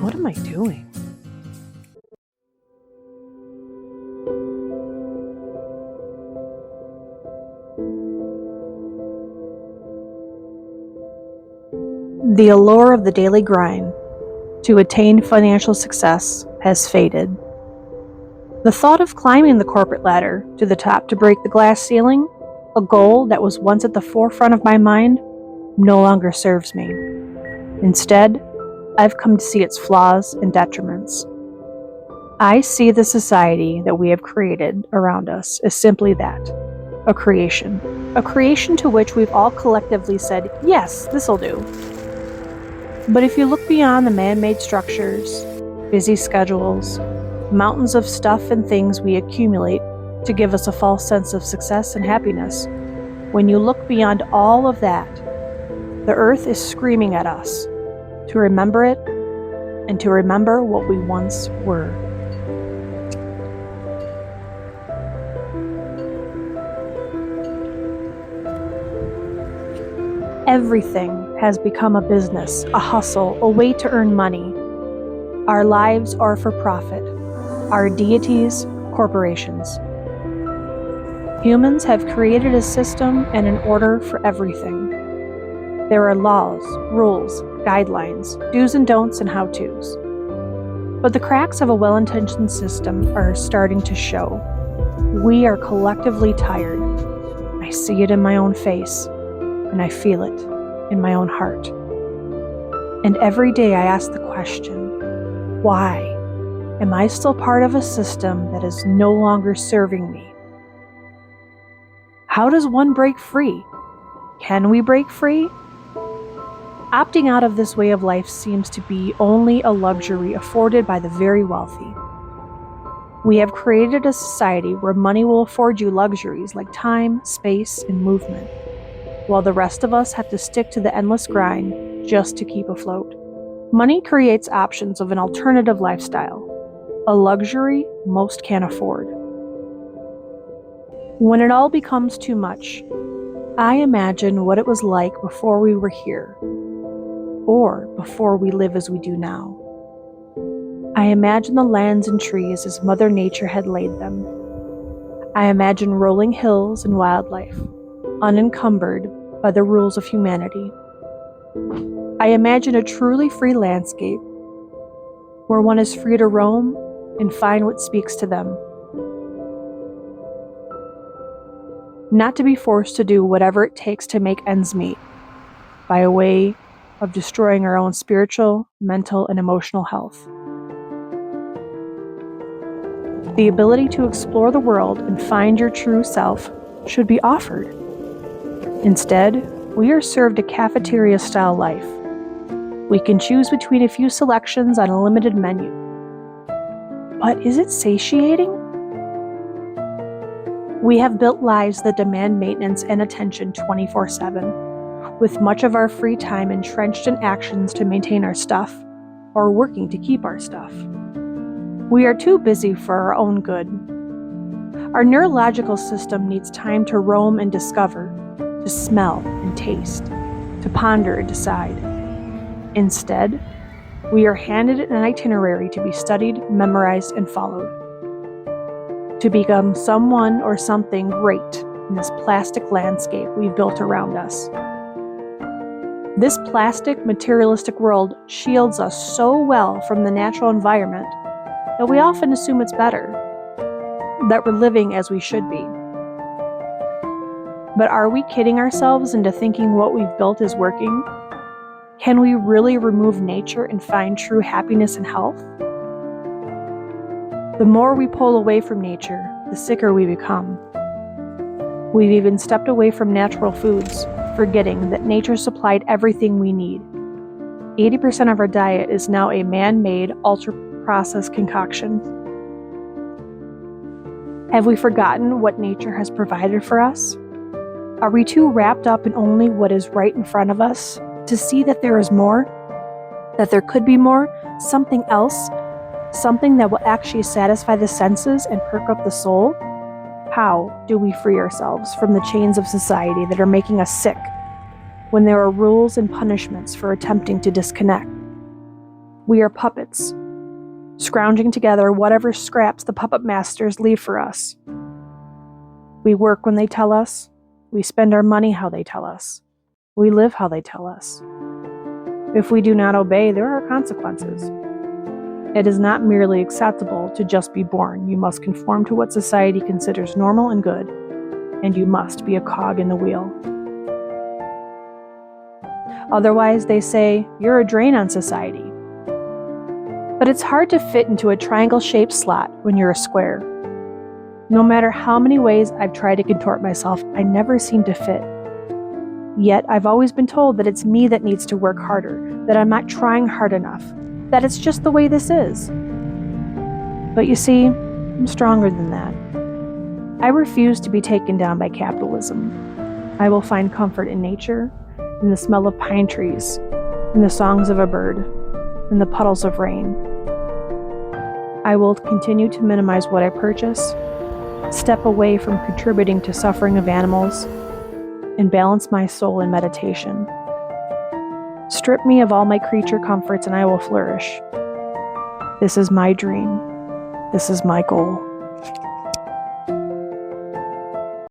What am I doing? The allure of the daily grind to attain financial success has faded. The thought of climbing the corporate ladder to the top to break the glass ceiling, a goal that was once at the forefront of my mind, no longer serves me. Instead, I've come to see its flaws and detriments. I see the society that we have created around us as simply that, a creation to which we've all collectively said, yes, this'll do. But if you look beyond the man-made structures, busy schedules, mountains of stuff and things we accumulate to give us a false sense of success and happiness, when you look beyond all of that, the earth is screaming at us to remember it and to remember what we once were. Everything has become a business, a hustle, a way to earn money. Our lives are for profit. Our deities, corporations. Humans have created a system and an order for everything. There are laws, rules, guidelines, do's and don'ts, and how-tos. But the cracks of a well-intentioned system are starting to show. We are collectively tired. I see it in my own face, and I feel it in my own heart. And every day I ask the question, why am I still part of a system that is no longer serving me? How does one break free? Can we break free? Opting out of this way of life seems to be only a luxury afforded by the very wealthy. We have created a society where money will afford you luxuries like time, space, and movement, while the rest of us have to stick to the endless grind just to keep afloat. Money creates options of an alternative lifestyle, a luxury most can't afford. When it all becomes too much, I imagine what it was like before we were here, or before we live as we do now. I imagine the lands and trees as Mother Nature had laid them. I imagine rolling hills and wildlife, unencumbered by the rules of humanity. I imagine a truly free landscape, where one is free to roam and find what speaks to them. Not to be forced to do whatever it takes to make ends meet, by a way of destroying our own spiritual, mental, and emotional health. The ability to explore the world and find your true self should be offered. Instead, we are served a cafeteria-style life. We can choose between a few selections on a limited menu. But is it satiating? We have built lives that demand maintenance and attention 24/7, with much of our free time entrenched in actions to maintain our stuff, or working to keep our stuff. We are too busy for our own good. Our neurological system needs time to roam and discover, to smell and taste, to ponder and decide. Instead, we are handed an itinerary to be studied, memorized, and followed. To become someone or something great in this plastic landscape we've built around us. This plastic, materialistic world shields us so well from the natural environment that we often assume it's better, that we're living as we should be. But are we kidding ourselves into thinking what we've built is working? Can we really remove nature and find true happiness and health? The more we pull away from nature, the sicker we become. We've even stepped away from natural foods, forgetting that nature supplied everything we need. 80% of our diet is now a man-made, ultra-processed concoction. Have we forgotten what nature has provided for us? Are we too wrapped up in only what is right in front of us to see that there is more? That there could be more? Something else? Something that will actually satisfy the senses and perk up the soul? How do we free ourselves from the chains of society that are making us sick when there are rules and punishments for attempting to disconnect? We are puppets, scrounging together whatever scraps the puppet masters leave for us. We work when they tell us. We spend our money how they tell us. We live how they tell us. If we do not obey, there are consequences. It is not merely acceptable to just be born. You must conform to what society considers normal and good, and you must be a cog in the wheel. Otherwise, they say, you're a drain on society. But it's hard to fit into a triangle-shaped slot when you're a square. No matter how many ways I've tried to contort myself, I never seem to fit. Yet I've always been told that it's me that needs to work harder, that I'm not trying hard enough, that it's just the way this is. But you see, I'm stronger than that. I refuse to be taken down by capitalism. I will find comfort in nature, in the smell of pine trees, in the songs of a bird, in the puddles of rain. I will continue to minimize what I purchase, step away from contributing to suffering of animals, and balance my soul in meditation. Strip me of all my creature comforts and I will flourish. This is my dream. This is my goal.